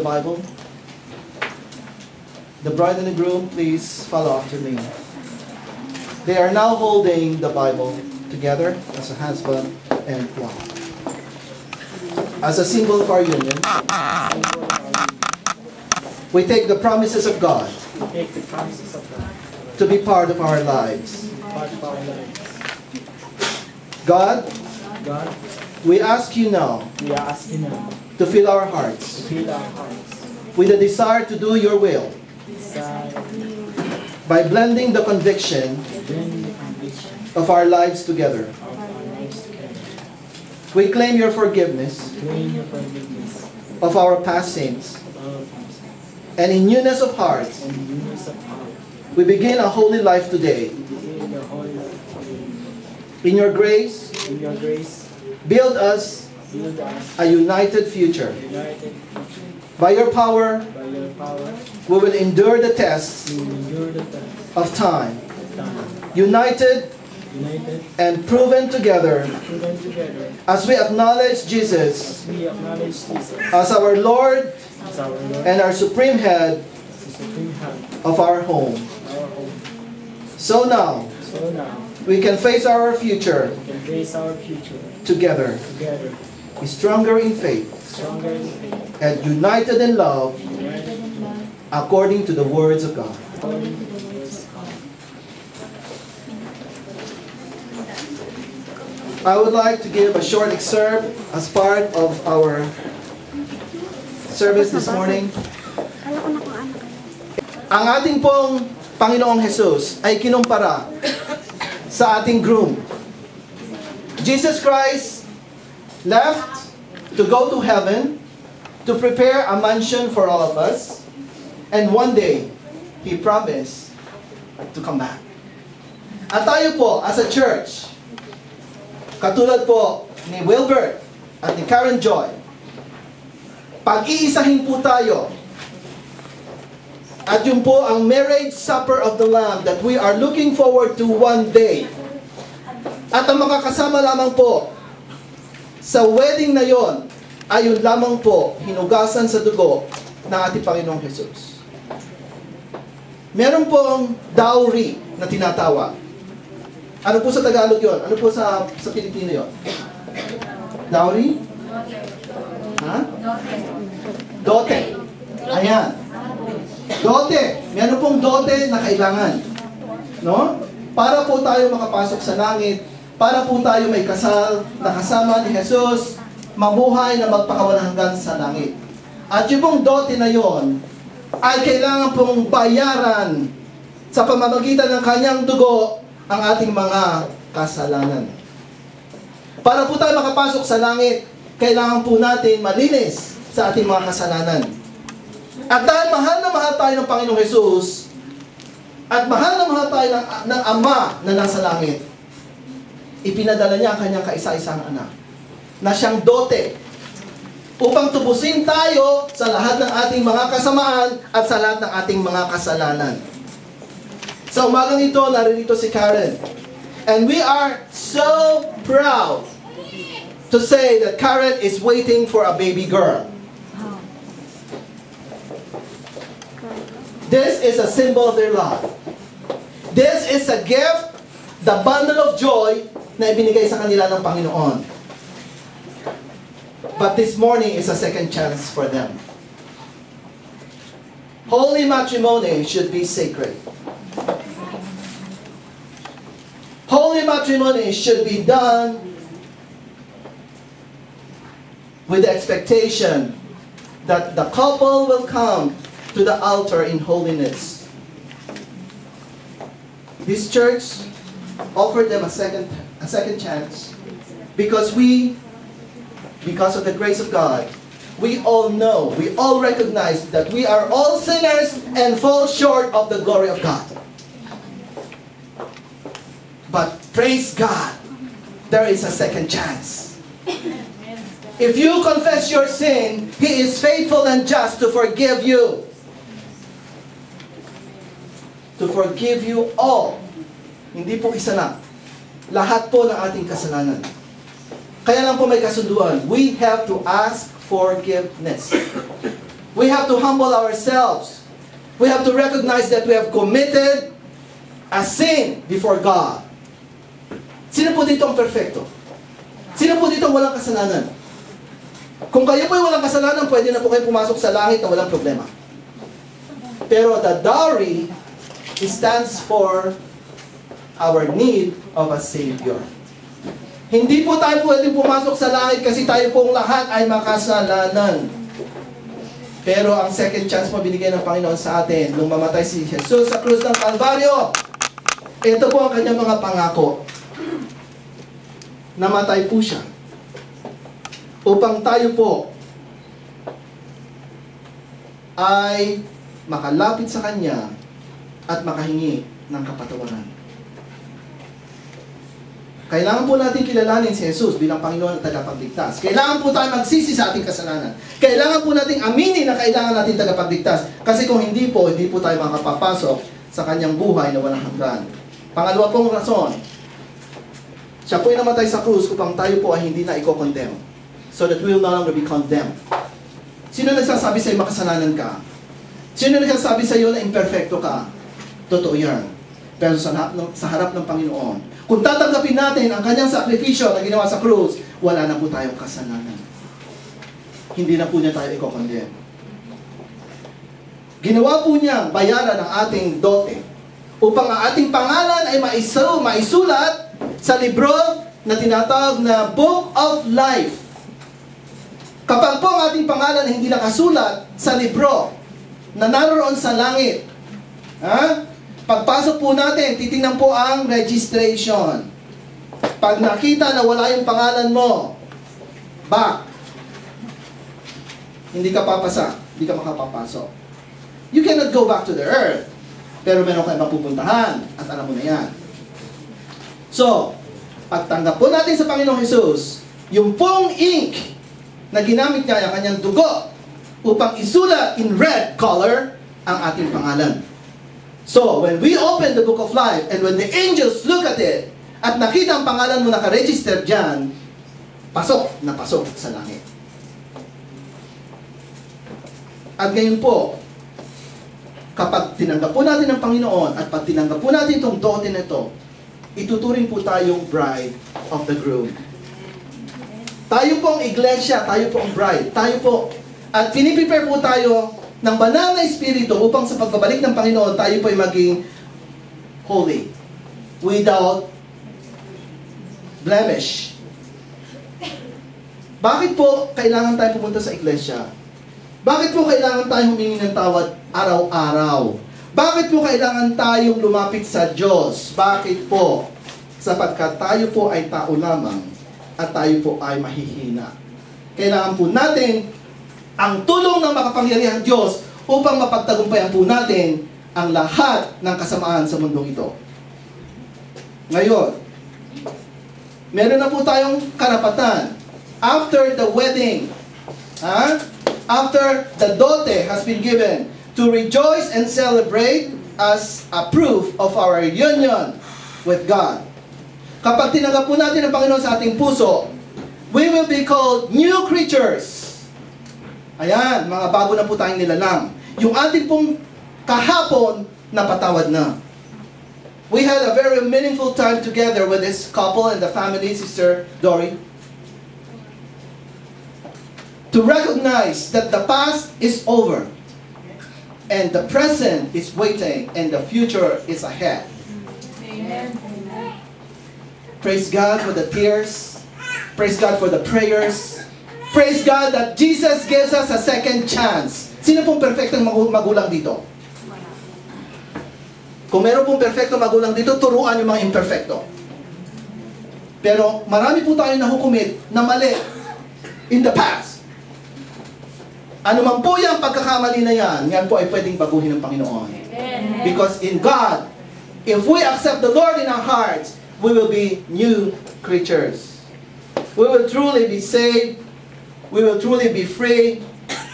Bible? The bride and the groom, please follow after me. They are now holding the Bible together as a husband and wife. As a symbol of our union, we take the promises of God to be part of our lives. God, we ask you now to fill our hearts with a desire to do your will by blending the conviction of our lives together. We claim your forgiveness of our past sins, and in newness of hearts, we begin a holy life today. In your grace, build us a united future. By your power, we will endure the tests of time, united and proven together as we acknowledge Jesus as our Lord and our supreme head of our home. So now, we can face our future together, stronger in faith and united in love according to the words of God. I would like to give a short excerpt as part of our service this morning. Ang ating pong Panginoong Jesus ay kinumpara sa ating groom. Jesus Christ left to go to heaven to prepare a mansion for all of us, and one day, He promised to come back. At tayo po, as a church, katulad po ni Wilbert at ni Karen Joy, pag-iisahin po tayo. At yun po ang marriage supper of the Lamb that we are looking forward to one day. At ang makakasama lamang po sa wedding na yon ay yun lamang po hinugasan sa dugo ng ating Panginoong Jesus. Meron pong dowry na tinatawag. Ano po sa Tagalog yon? Ano po sa Pilipino yon? Dowry? Ha? Dote. Ayan. Dote. Meron pong dote na kailangan. No? Para po tayo makapasok sa langit, para po tayo may kasal na kasama ni Jesus, mabuhay na magpakawalang hanggan sa langit. At yung pong dote na yon ay kailangan pong bayaran sa pamamagitan ng kanyang dugo ang ating mga kasalanan. Para po tayo makapasok sa langit, kailangan po natin malinis sa ating mga kasalanan. At dahil mahal na mahal tayo ng Panginoong Jesus, at mahal na mahal tayo ng Ama na nasa langit, ipinadala niya ang kanyang kaisa-isang anak, na siyang dote, upang tubusin tayo sa lahat ng ating mga kasamaan at sa lahat ng ating mga kasalanan. Sa umagang ito, naririto si Karen. And we are so proud to say that Karen is waiting for a baby girl. This is a symbol of their love. This is a gift, the bundle of joy na ibinigay sa kanila ng Panginoon. But this morning is a second chance for them. Holy matrimony should be sacred. Holy matrimony should be done with the expectation that the couple will come to the altar in holiness. This church offered them a second chance because of the grace of God, we all know, we all recognize that we are all sinners and fall short of the glory of God. But praise God, there is a second chance. If you confess your sin, He is faithful and just to forgive you. To forgive you all. Hindi po isa na. Lahat po ng ating kasalanan. Kaya lang po may kasunduan. We have to ask forgiveness. We have to humble ourselves. We have to recognize that we have committed a sin before God. Sino po dito ang perfecto? Sino po dito ang walang kasalanan? Kung kayo po ay walang kasalanan, pwede na po kayo pumasok sa langit na walang problema. Pero the dowry stands for our need of a Savior. Hindi po tayo pwedeng pumasok sa langit kasi tayo pong lahat ay makasalanan. Pero ang second chance po binigay ng Panginoon sa atin nung mamatay si Jesus sa krus ng Kalbaryo. Ito po ang kanyang mga pangako. Namatay po siya upang tayo po ay makalapit sa Kanya at makahingi ng kapatawaran. Kailangan po natin kilalanin si Jesus bilang Panginoon at tagapagligtas. Kailangan po tayo magsisi sa ating kasalanan. Kailangan po nating aminin na kailangan natin tagapagligtas. Kasi kung hindi po tayo makapapasok sa Kanyang buhay na walang hanggan. Pangalawa pong rason, siya po ay namatay sa krus upang tayo po ay hindi na i-condemn. So that we will no longer be condemned. Sino nagsasabi sa'yo makasalanan ka? Sino nagsasabi sa'yo na imperfecto ka? Totoo yan. Pero sa harap ng Panginoon, kung tatanggapin natin ang kanyang sakripisyo na ginawa sa krus, wala na po tayong kasalanan. Hindi na po niya tayo i-condemn. Ginawa po niya bayaran ang ating dote upang ang ating pangalan ay maisulat sa libro na tinatawag na Book of Life. Kapag po ang ating pangalan hindi nakasulat sa libro na naroon sa langit, pagpasok po natin, titingnan po ang registration. Pag nakita na wala yung pangalan mo, back. Hindi ka papasa, hindi ka makapapasok. You cannot go back to the earth. Pero meron kayo mapupuntahan at alam mo na yan. So, pagtanggap po natin sa Panginoong Jesus, yung pong ink na ginamit niya ang kanyang dugo upang isulat in red color ang ating pangalan. So, when we open the Book of Life and when the angels look at it at nakita ang pangalan mo nakaregister dyan, pasok na pasok sa langit. At ngayon po, kapag tinanggap po natin ang Panginoon at pag tinanggap po natin itong dote na ito, ituturing po tayong bride of the groom. Tayo po ang iglesia, tayo po ang bride, tayo po. At piniprepare po tayo ng banal na espiritu upang sa pagbabalik ng Panginoon, tayo po ay maging holy, without blemish. Bakit po kailangan tayo pumunta sa iglesia? Bakit po kailangan tayo humingi ng tawad araw-araw? Bakit po kailangan tayong lumapit sa Diyos? Bakit po? Sapagkat tayo po ay tao lamang at tayo po ay mahihina. Kailangan po natin ang tulong ng makapangyarihang Diyos upang mapagtagumpayan po natin ang lahat ng kasamaan sa mundong ito. Ngayon, meron na po tayong karapatan after the wedding, after the dote has been given, to rejoice and celebrate as a proof of our union with God. Kapag tinanggap po natin ang Panginoon sa ating puso, we will be called new creatures. Ayan, mga bago na po tayong nilalang. Yung ating pong kahapon, napatawad na. We had a very meaningful time together with this couple and the family, Sister Dory, to recognize that the past is over and the present is waiting and the future is ahead. Amen. Praise God for the tears. Praise God for the prayers. Praise God that Jesus gives us a second chance. Sino pong perfectong magulang dito? Kung meron pong perfectong magulang dito, turuan yung mga imperfecto. Pero marami po tayo nahukumit na mali in the past. Ano man po yung pagkakamali na yan po ay pwedeng baguhin ng Panginoon. Because in God, if we accept the Lord in our hearts, we will be new creatures. We will truly be saved. We will truly be free.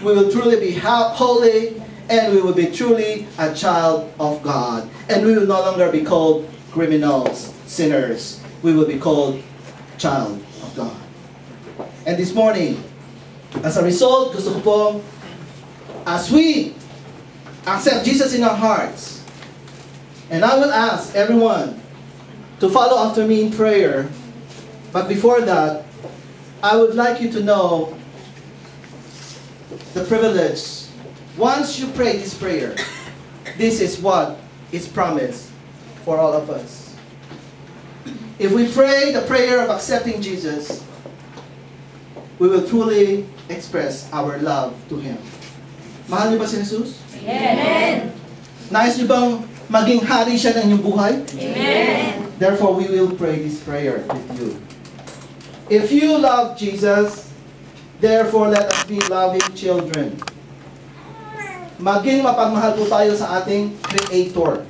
We will truly be holy. And we will be truly a child of God. And we will no longer be called criminals, sinners. We will be called child of God. And this morning, as a result, gusto ko pong as we accept Jesus in our hearts, and I will ask everyone to follow after me in prayer. But before that, I would like you to know the privilege. Once you pray this prayer, this is what is promised for all of us. If we pray the prayer of accepting Jesus, we will truly express our love to Him. Mahal niyo ba si Jesus? Amen. Nais niyo bang maging hari siya ng inyong buhay? Amen. Therefore, we will pray this prayer with you. If you love Jesus, therefore let us be loving children. Maging mapagmahal po tayo sa ating Creator.